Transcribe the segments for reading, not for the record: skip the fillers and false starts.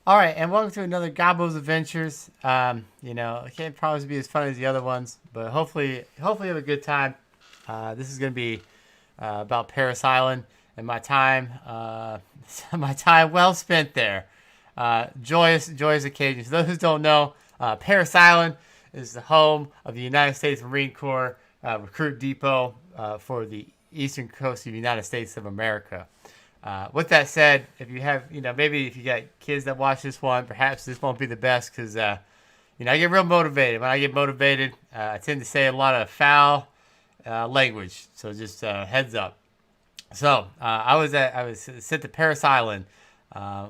All right, and welcome to another Gobbo's Adventures. It can't promise to be as fun as the other ones, but hopefully you have a good time. This is going to be about Paris Island and my time, my time well spent there. Joyous occasions. For those who don't know, Paris Island is the home of the United States Marine Corps recruit depot for the eastern coast of the United States of America. With that said, if you have, maybe if you got kids that watch this one, perhaps this won't be the best because, I get real motivated. When I get motivated, I tend to say a lot of foul language. So just heads up. So I was sent to Paris Island,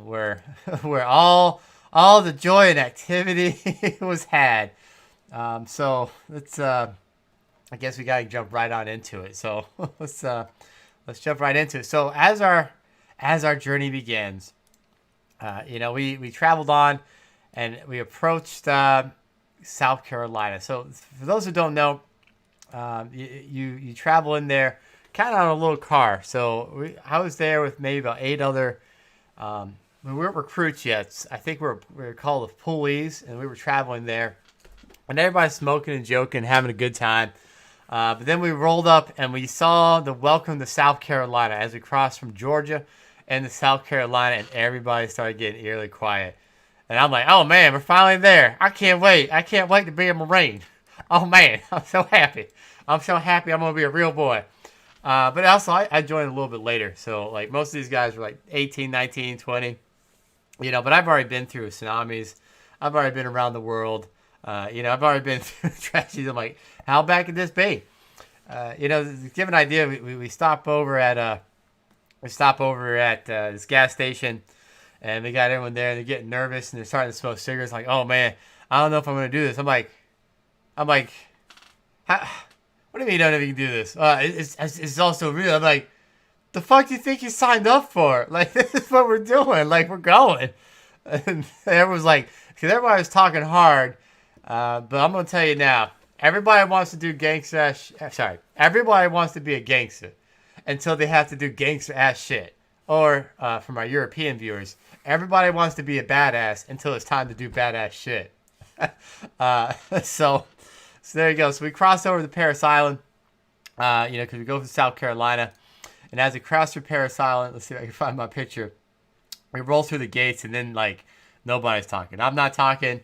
where where all the joy and activity was had. So let's I guess we gotta jump right on into it. So let's jump right into it. So as our journey begins, we traveled on, and we approached South Carolina. So for those who don't know, you travel in there kind of on a little car. So I was there with maybe about 8 other. We weren't recruits yet. I think we were called the Pulleys, and we were traveling there, and everybody's smoking and joking, having a good time. But then we rolled up and we saw the welcome to South Carolina as we crossed from Georgia into South Carolina, and everybody started getting eerily quiet. And I'm like, oh man, we're finally there. I can't wait. I can't wait to be a Marine. Oh man, I'm so happy. I'm so happy I'm going to be a real boy. But also, I joined a little bit later. So, like, most of these guys were like 18, 19, 20. But I've already been through tsunamis. I've already been around the world. I've already been through tragedies. I'm like, how bad could this be? To give an idea, we stop over at this gas station, and we got everyone there. And they're getting nervous and they're starting to smoke cigarettes. Like, oh man, I don't know if I'm gonna do this. I'm like, how, what do you mean you don't know if you can do this? It's also real. I'm like, the fuck do you think you signed up for? Like, this is what we're doing. Like, we're going. And everyone's like, because everybody was talking hard. But I'm gonna tell you now, everybody wants to do gangster ass. Sorry, everybody wants to be a gangster until they have to do gangster ass shit. Or for my European viewers, everybody wants to be a badass until it's time to do badass shit. uh, so, so there you go. So we cross over to Paris Island. Because we go to South Carolina, and as we cross through Paris Island, let's see if I can find my picture. We roll through the gates, and then like nobody's talking. I'm not talking.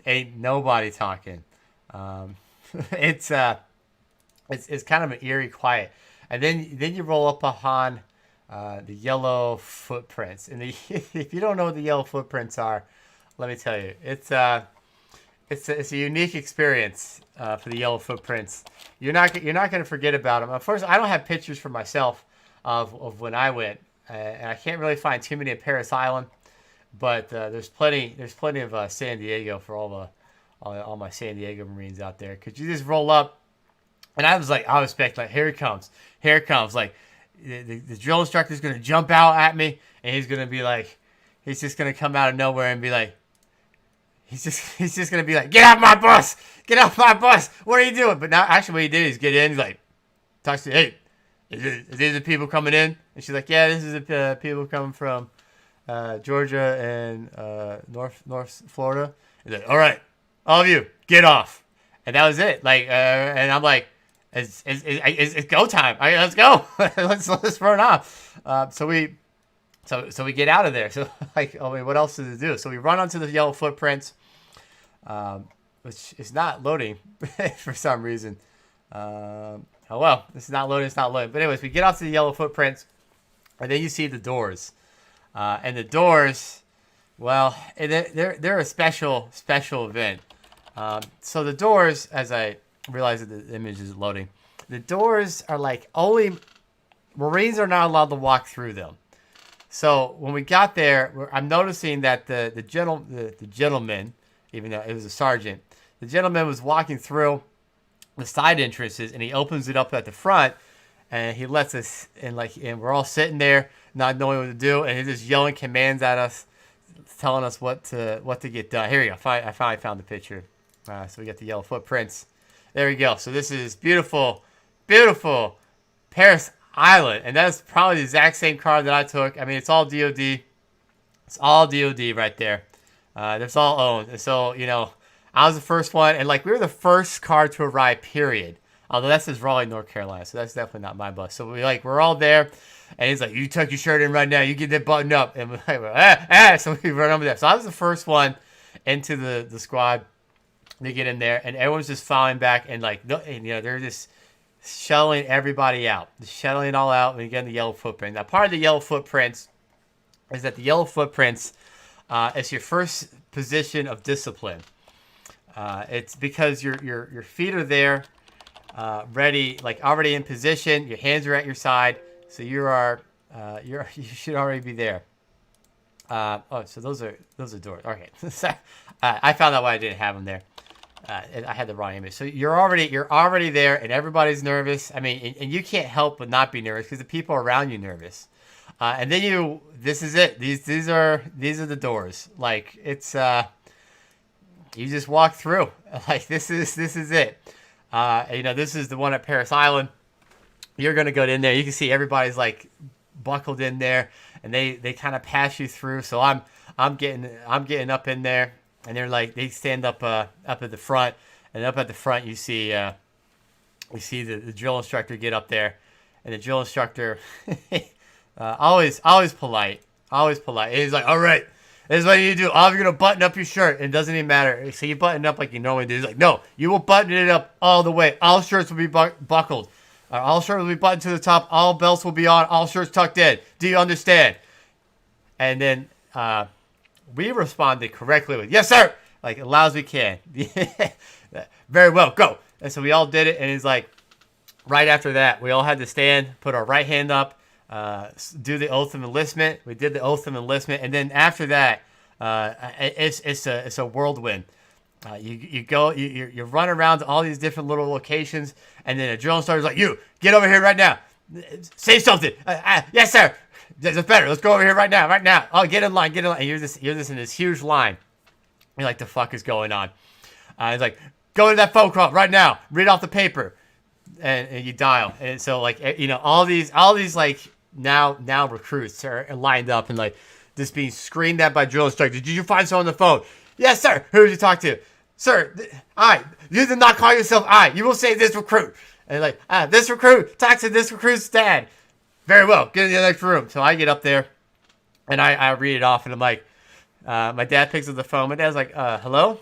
Ain't nobody talking. Um, it's kind of an eerie quiet, and then you roll up upon the yellow footprints. And if you don't know what the yellow footprints are, let me tell you, it's a unique experience for the yellow footprints. You're not going to forget about them. First, I don't have pictures for myself of when I went, and I can't really find too many at Paris Island. But there's plenty of San Diego for all my San Diego Marines out there. Cause you just roll up, and I was expecting, like, here it comes, like the drill instructor's gonna jump out at me, and he's just gonna come out of nowhere and be like, he's just gonna be like, get off my bus, what are you doing? But now actually what he did is get in, he's like, talks to, hey, is these the people coming in? And she's like, yeah, this is the people coming from Georgia and North Florida. He's like, all right, all of you, get off. And that was it. Like, and I'm like, it's go time. Let's go. let's run off. So we get out of there. So like, I mean, what else does it do? So we run onto the yellow footprints, which is not loading for some reason. Oh well, this is not loading. It's not loading. But anyways, we get onto the yellow footprints, and then you see the doors. And the doors, well, they're a special event. So the doors, as I realize that the image is loading, the doors are like only Marines are not allowed to walk through them. So when we got there, I'm noticing that the gentleman, even though it was a sergeant, the gentleman was walking through the side entrances, and he opens it up at the front, and he lets us in, and we're all sitting there not knowing what to do, and he's just yelling commands at us, telling us what to get done. Here we go. I finally found the picture. So we got the yellow footprints. There we go. So this is beautiful, beautiful Paris Island, and that's probably the exact same car that I took. I mean, it's all DOD. It's all DOD right there. That's all owned. And so, I was the first one, and like we were the first car to arrive, period. Although that says Raleigh, North Carolina, so that's definitely not my bus. So we're all there, and he's like, "You tuck your shirt in right now. You get that button up." And we're like, So we run over there. So I was the first one into the squad. They get in there, and everyone's just filing back, and they're just shuttling everybody out, just shuttling it all out. And you get the yellow footprint. Now, part of the yellow footprints is that the yellow footprints is your first position of discipline. It's because your feet are there, ready, like already in position. Your hands are at your side, so you should already be there. So those are doors. Okay, I found out why I didn't have them there. I had the wrong image. So you're already there, and everybody's nervous. I mean, and you can't help but not be nervous because the people around you nervous. And then this is it. These are the doors. Like it's you just walk through. Like this is it. This is the one at Paris Island. You're gonna go in there. You can see everybody's like buckled in there, and they kind of pass you through. So I'm getting up in there, and they're like they stand up at the front, and up at the front you see the drill instructor get up there, and the drill instructor always polite. And he's like, "All right, this is what you do. You're gonna button up your shirt. It doesn't even matter. So you button it up like you normally do." He's like, "No, you will button it up all the way. All shirts will be buckled. All shirts will be buttoned to the top. All belts will be on. All shirts tucked in. Do you understand?" And then we responded correctly with, "Yes, sir," like as loud as we can. Very well, go. And so we all did it. And he's like, right after that, we all had to stand, put our right hand up, do the oath of enlistment. We did the oath of enlistment, and then after that, it's a whirlwind. You run around to all these different little locations, and then a drill instructor's like, "You get over here right now, say something." Yes, sir. That's better. Let's go over here right now. Oh, get in line. And you're just in this huge line. You're like, the fuck is going on? He's like, "Go to that phone call right now. Read off the paper," and you dial. And so all these like now recruits are lined up and like just being screamed at by drill instructors. "Did you find someone on the phone?" "Yes, sir." "Who did you talk to?" "Sir, you did not call yourself You will say this recruit." And like, "This recruit talks to this recruit's dad." "Very well, get in the next room." So I get up there and I read it off, and I'm like, my dad picks up the phone. My dad's like, "Hello?"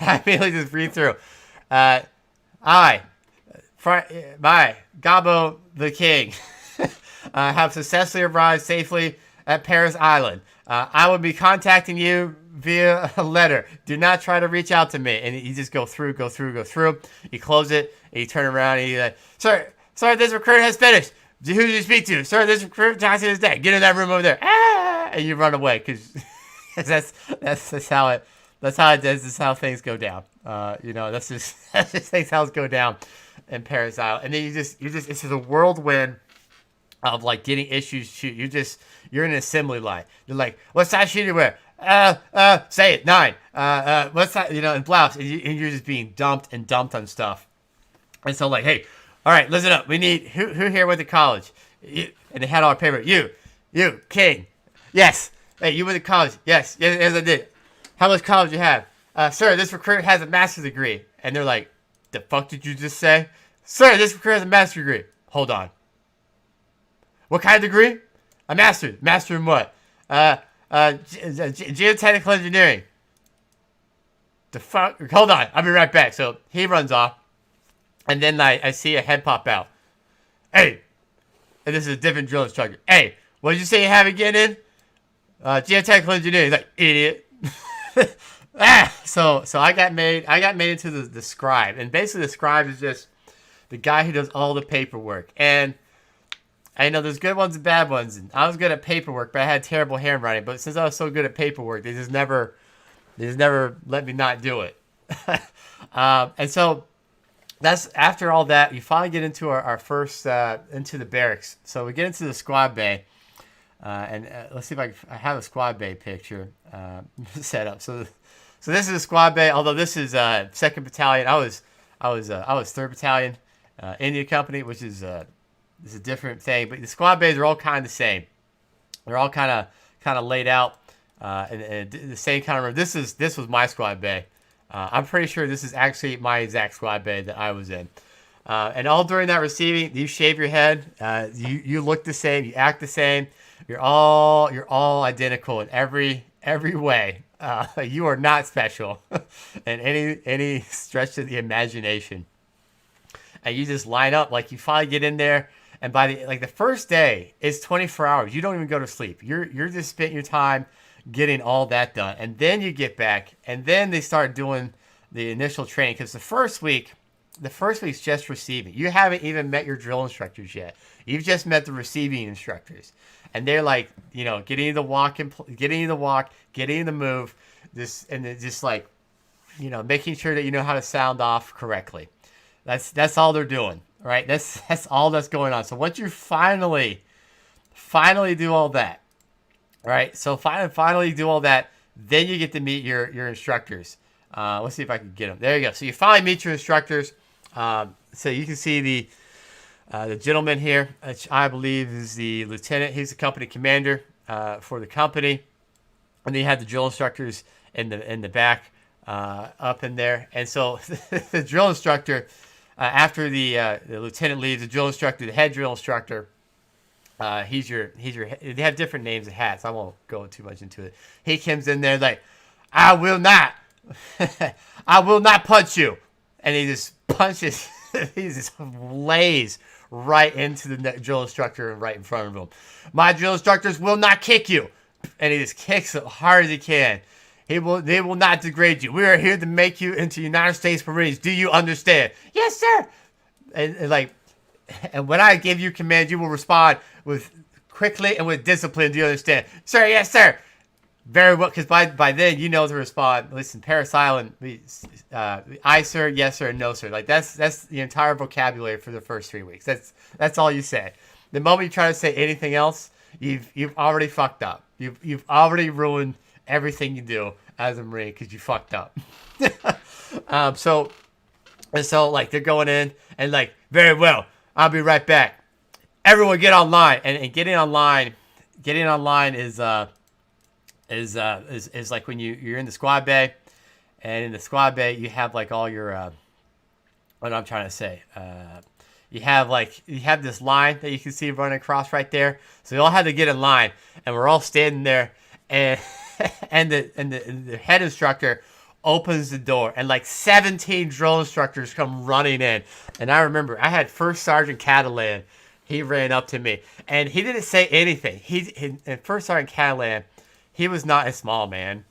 I immediately just read through. My Gobbo the King have successfully arrived safely at Paris Island. I will be contacting you via a letter. Do not try to reach out to me." And you just go through. You close it, and you turn around, and you're like, Sir, this recruit has finished. Who did you speak to?" "Sir, this recruit talks to his dad. Get in that room over there." And you run away because that's how it. That's how it does. This is how things go down. That's just how it go down in Paris Island. And then it's just a whirlwind of like getting issues. You're in an assembly line. You're like, "What size shoe do you wear?" Say it, 9. What's that? In blouse, and you're just being dumped on stuff. And so like, "Hey, all right, listen up. We need who here went to college?" And they had all our paper. You, King. "Yes." "Hey, you went to college?" Yes, I did." "How much college you have?" "Sir, this recruit has a master's degree." And they're like, "The fuck did you just say?" "Sir, this recruit has a master's degree." "Hold on. What kind of degree?" "A master's." "Master in what?" Geotechnical engineering." "The fuck?" "Hold on, I'll be right back." So he runs off, and then I see a head pop out. "Hey," and this is a different drill instructor. "Hey, what did you say you have again in?" Geotechnical engineering." He's like, "Idiot." So I got made into the scribe, and basically the scribe is just the guy who does all the paperwork. And I know there's good ones and bad ones, and I was good at paperwork, but I had terrible handwriting. But since I was so good at paperwork, they just never let me not do it. And so that's after all that, you finally get into our first into the barracks. So we get into the squad bay, and let's see if I have a squad bay picture set up. So this is a squad bay. Although this is 2nd Battalion, I was 3rd Battalion, India Company, which is a different thing. But the squad bays are all kind of the same. They're all kind of laid out and the same kind of room. This was my squad bay. I'm pretty sure this is actually my exact squad bay that I was in. And all during that receiving, you shave your head. You look the same. You act the same. You're all identical in every way. You are not special in any stretch of the imagination. And you just line up, like you finally get in there, and by the first day is 24 hours. You don't even go to sleep. You're just spending your time getting all that done, and then you get back, and then they start doing the initial training, because the first week's just receiving. You haven't even met your drill instructors yet. You've just met the receiving instructors, and they're like, getting you the walk, getting you the move, just like, making sure that you know how to sound off correctly. That's all they're doing, right? That's all that's going on. So once you finally do all that, right? So finally do all that, then you get to meet your instructors. Let's see if I can get them. There you go. So you finally meet your instructors. So you can see the gentleman here, which I believe is the lieutenant. He's the company commander for the company, and then you have the drill instructors in the back up in there. And so the drill instructor, after the lieutenant leaves, the drill instructor, the head drill instructor, he's your. They have different names of hats. I won't go too much into it. He comes in there like, I will not punch you, and he just punches. He just lays right into the drill instructor right in front of him. My drill instructors will not kick you, and he just kicks as hard as he can. They will not degrade you. We are here to make you into United States Marines. Do you understand? Yes, sir. And when I give you command, you will respond with quickly and with discipline. Do you understand? Sir, yes, sir. Very well, because by then you know to respond. Listen, Paris Island, I sir, yes sir, and no sir. Like that's the entire vocabulary for the first 3 weeks. That's all you say. The moment you try to say anything else, you've already fucked up. You've already ruined everything you do as a Marine because you fucked up. So like they're going in and like, very well, I'll be right back. Everyone get online, and getting online is like when you're in the squad bay, and in the squad bay you have like all your what I'm trying to say. You have this line that you can see running across right there. So we all had to get in line, and we're all standing there, and and the head instructor opens the door, and like 17 drill instructors come running in. And I remember I had First Sergeant Catalan. He ran up to me, and he didn't say anything. And First Sergeant Catalan, he was not a small man.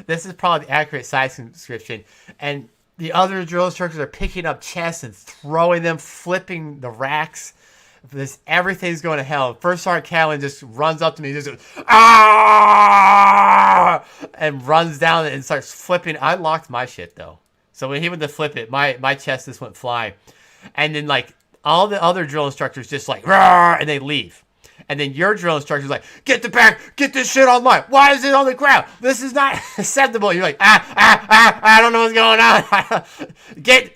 This is probably the accurate size description. And the other drill instructors are picking up chests and throwing them, flipping the racks. Everything's going to hell. First Sergeant Catalan just runs up to me, just goes, ah, and runs down and starts flipping. I locked my shit though, so when he went to flip it, my chest just went flying. And then like all the other drill instructors just like, rah, and they leave. And then your drill instructor's like, get this shit online. Why is it on the ground? This is not acceptable. You're like, I don't know what's going on.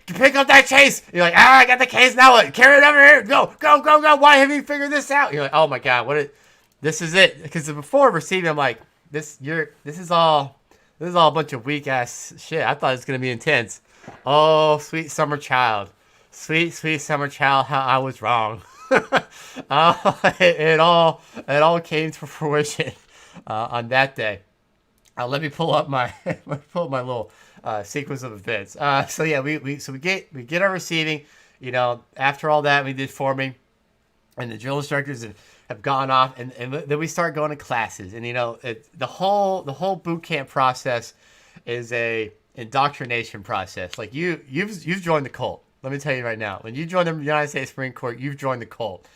Pick up that case. You're like, I got the case, now what? Carry it over here. Go. Why haven't you figured this out? You're like, oh my God, this is it. Because before receiving, I'm like, this is all a bunch of weak ass shit. I thought it was gonna be intense. Oh, sweet summer child. Sweet summer child, how I was wrong. It all came to fruition on that day. Let me pull up my little sequence of events. So yeah, we get our receiving. After all that, we did forming, and the drill instructors have gone off, and then we start going to classes. And the whole boot camp process is a indoctrination process. Like you've joined the cult. Let me tell you right now, when you join the United States Marine Corps, you've joined the cult.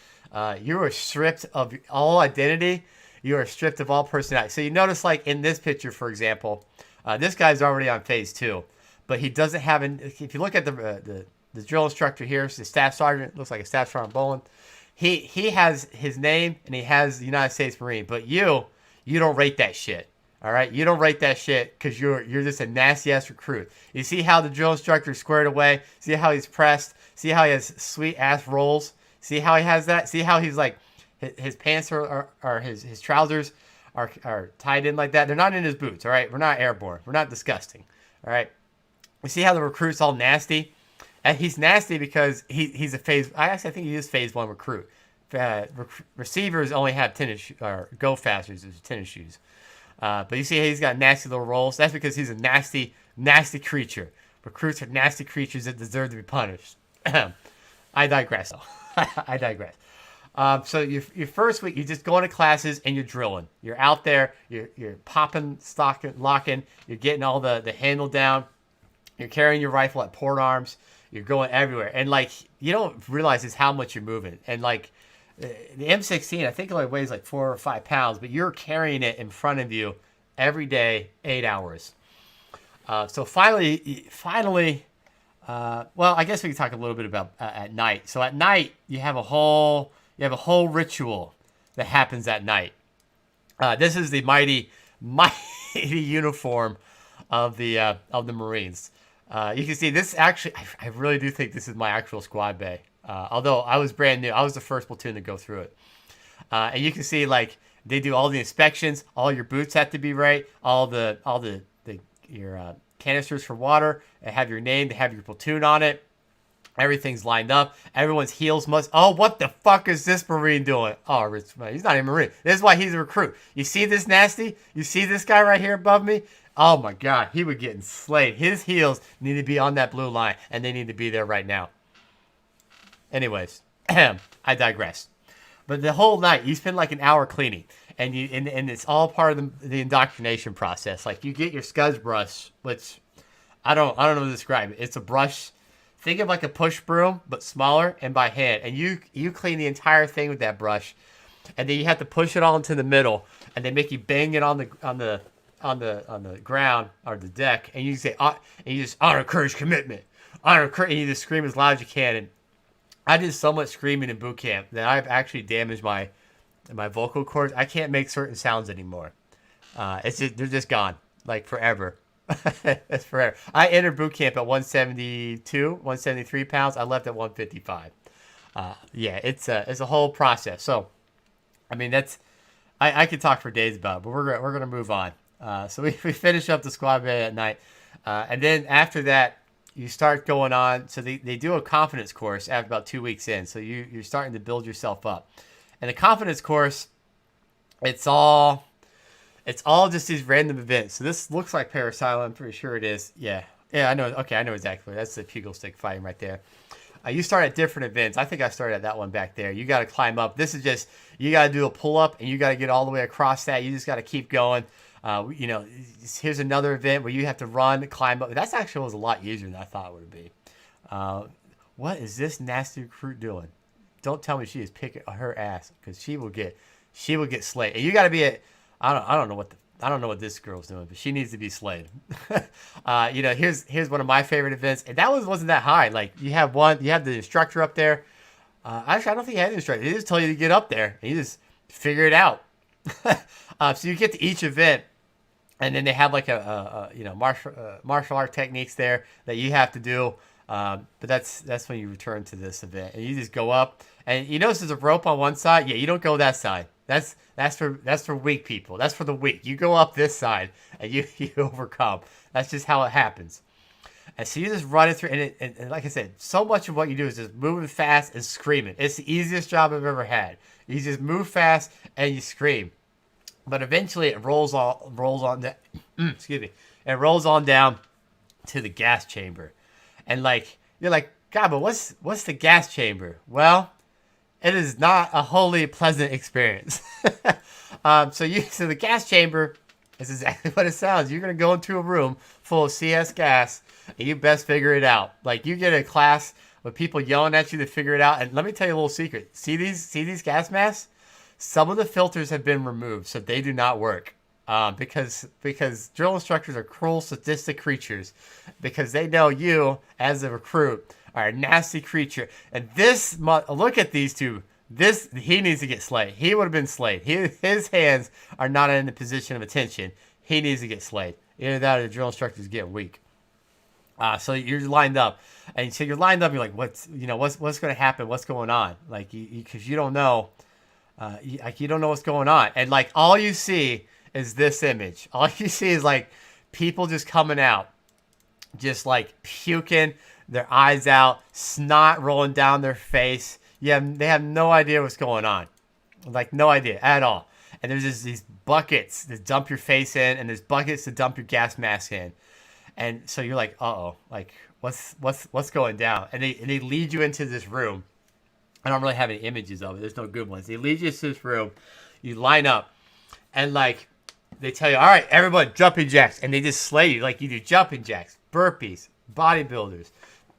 You are stripped of all identity. You are stripped of all personality. So you notice, like in this picture, for example, this guy's already on phase 2, but he doesn't have if you look at the drill instructor here, the staff sergeant, looks like a staff sergeant Boland. He has his name and he has the United States Marine, but you don't rate that shit. All right, you don't rate that shit because you're just a nasty ass recruit. You see how the drill instructor squared away? See how he's pressed? See how he has sweet ass rolls? See how he has that? See how he's like his pants or his trousers are tied in like that. They're not in his boots. All right, we're not airborne. We're not disgusting. All right. You see how the recruit's all nasty? And he's nasty because he's a phase. I think he is phase 1 recruit. Receivers only have tennis or go fasters as tennis shoes. But you see he's got nasty little rolls. That's because he's a nasty, nasty creature. Recruits are nasty creatures that deserve to be punished. I digress. I digress. So your first week, you just go into classes and you're drilling. You're out there. You're popping, stocking, locking. You're getting all the handle down. You're carrying your rifle at port arms. You're going everywhere. And, like, you don't realize is how much you're moving. And, like, the M16, I think it only weighs like 4 or 5 pounds, but you're carrying it in front of you every day, 8 hours. So finally, well, I guess we can talk a little bit about at night. So at night, you have a whole ritual that happens at night. This is the mighty uniform of the Marines. You can see this actually. I really do think this is my actual squad bay. Although I was brand new, I was the first platoon to go through it. And you can see, like, they do all the inspections. All your boots have to be right. All your canisters for water. They have your name. They have your platoon on it. Everything's lined up. Everyone's heels must. Oh, what the fuck is this Marine doing? Oh, he's not a Marine. This is why he's a recruit. You see this nasty? You see this guy right here above me? Oh my God, he was getting slayed. His heels need to be on that blue line, and they need to be there right now. Anyways, I digress. But the whole night, you spend like an hour cleaning, and it's all part of the indoctrination process. Like, you get your scuzz brush, which I don't know how to describe it. It's a brush. Think of like a push broom, but smaller and by hand. And you clean the entire thing with that brush, and then you have to push it all into the middle, and they make you bang it on the ground or the deck, and you say, and you just honor, courage, commitment, honor, courage, and you just scream as loud as you can. And I did so much screaming in boot camp that I've actually damaged my vocal cords. I can't make certain sounds anymore. They're just gone, like forever. That's forever. I entered boot camp at 173 pounds. I left at 155. Yeah, it's a whole process. So, I mean, I could talk for days about it, but we're gonna move on. So we finish up the squad bay at night, and then after that, you start going on. So they do a confidence course after about 2 weeks in. So you're starting to build yourself up, and the confidence course, it's all just these random events. So this looks like parasilo. I'm pretty sure it is. Yeah, I know. Okay, I know exactly. That's the pugil stick fighting right there. You start at different events. I think I started at that one back there. You got to climb up. This is just, you got to do a pull up, and you got to get all the way across that. You just got to keep going. Here's another event where you have to run, climb up. That's actually was a lot easier than I thought it would be. What is this nasty recruit doing? Don't tell me she is picking her ass, because she will get slayed. And you got to be I don't know what this girl's doing, but she needs to be slayed. Here's one of my favorite events, and that wasn't that high. Like, you have the instructor up there. Actually, I don't think you had an instructor. They just tell you to get up there, and you just figure it out. So you get to each event, and then they have like a martial art techniques there that you have to do. But that's when you return to this event, and you just go up, and you notice there's a rope on one side. Yeah, you don't go that side. That's for weak people. That's for the weak. You go up this side, and you overcome. That's just how it happens. And so you just run it through, and like I said, so much of what you do is just moving fast and screaming. It's the easiest job I've ever had. You just move fast and you scream. But eventually it rolls on down. Excuse me. It rolls on down to the gas chamber, and you're like, God, but what's the gas chamber? Well, it is not a wholly pleasant experience. So the gas chamber is exactly what it sounds. You're gonna go into a room full of CS gas, and you best figure it out. Like, you get a class with people yelling at you to figure it out. And let me tell you a little secret. See these gas masks? Some of the filters have been removed, so they do not work. Because drill instructors are cruel, sadistic creatures. Because they know you, as a recruit, are a nasty creature. And look at these two. He needs to get slayed. He would have been slayed. His hands are not in a position of attention. He needs to get slayed. Either that or the drill instructors get weak. So you're lined up, and so you're lined up. You're like, what's going to happen? What's going on? Like, because you don't know, you don't know what's going on, and like all you see is this image. All you see is like people just coming out, just like puking their eyes out, snot rolling down their face. Yeah, they have no idea what's going on, like no idea at all. And there's just these buckets to dump your face in, and there's buckets to dump your gas mask in. And so you're like, uh-oh, like what's going down? And they lead you into this room. I don't really have any images of it. There's no good ones. They lead you to this room. You line up, and like they tell you, all right, everyone, jumping jacks, and they just slay you. Like you do jumping jacks, burpees, bodybuilders,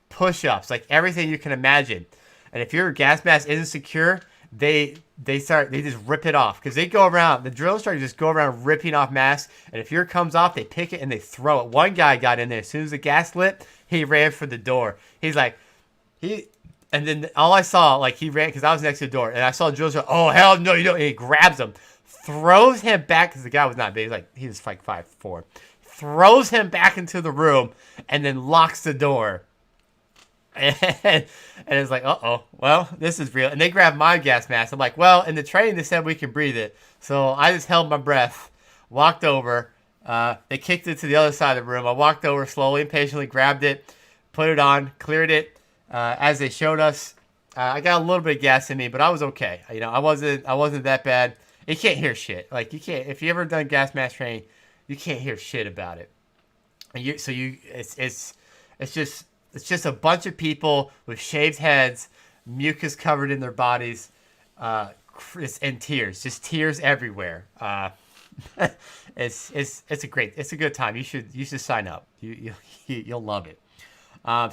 push-ups, like everything you can imagine. And if your gas mask isn't secure, they just rip it off, because they go around, the drill instructors just go around ripping off masks, and if yours comes off, they pick it and they throw it. One guy got in there, as soon as the gas lit, he ran for the door. He's like, and then all I saw, like he ran, because I was next to the door, and I saw the drill instructor, oh hell no you don't, and he grabs him, throws him back, because the guy was not big, he was like 5'4", throws him back into the room, and then locks the door. And it's like, uh-oh, well, this is real. And they grabbed my gas mask. I'm like, well, in the training, they said we can breathe it. So I just held my breath, walked over. They kicked it to the other side of the room. I walked over slowly and patiently, grabbed it, put it on, cleared it. As they showed us, I got a little bit of gas in me, but I was okay. You know, I wasn't that bad. You can't hear shit. Like, you can't, if you ever done gas mask training, you can't hear shit about it. And it's just a bunch of people with shaved heads, mucus covered in their bodies, and tears, just tears everywhere. It's a good time. You should sign up. You'll love it.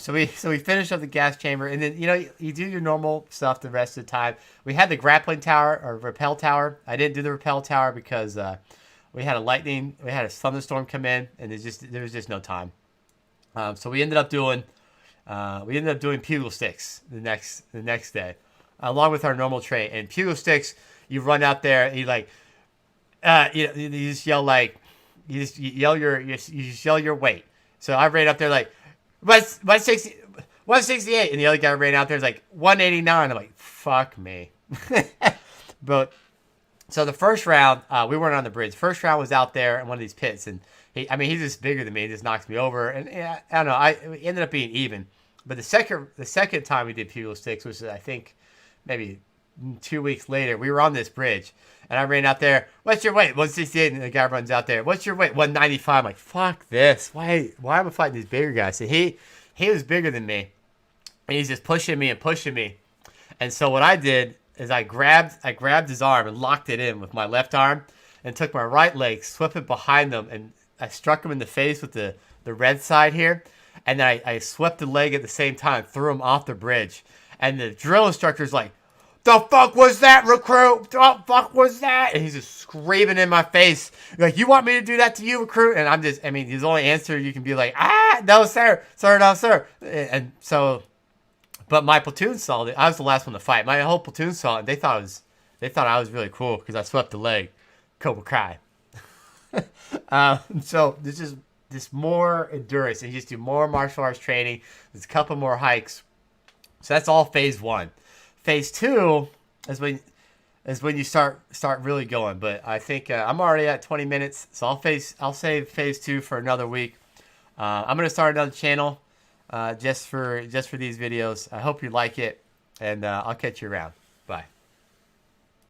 So we finished up the gas chamber, and then you do your normal stuff the rest of the time. We had the grappling tower or rappel tower. I didn't do the rappel tower because we had a thunderstorm come in, and there was just no time. So we ended up doing pugil sticks the next day, along with our normal tray. And pugil sticks, you run out there and you just yell your weight. So I ran up there like 168, and the other guy ran out there is like 189. I'm like, fuck me. But so the first round, we weren't on the bridge. First round was out there in one of these pits, and he's just bigger than me. He just knocks me over, and I don't know. It ended up being even. But the second time we did pugil sticks, which is I think maybe 2 weeks later, we were on this bridge, and I ran out there. What's your weight? 168, and the guy runs out there. What's your weight? 195. I'm like, fuck this. Why am I fighting these bigger guys? So he was bigger than me, and he's just pushing me. And so what I did is I grabbed his arm and locked it in with my left arm, and took my right leg, swept it behind him, and I struck him in the face with the red side here. And then I swept the leg at the same time, threw him off the bridge. And the drill instructor's like, the fuck was that, recruit? The fuck was that? And he's just screaming in my face. Like, you want me to do that to you, recruit? And his only answer, you can be like, no, sir. Sir, no, sir. And so, but my platoon saw it. I was the last one to fight. My whole platoon saw it. And they thought I was really cool because I swept the leg. Cobra Kai. So this is just more endurance, and you just do more martial arts training. There's a couple more hikes. So that's all phase 1. Phase 2 is when you start really going. But I think I'm already at 20 minutes, so I'll save phase 2 for another week. I'm gonna start another channel just for these videos. I hope you like it, and I'll catch you around.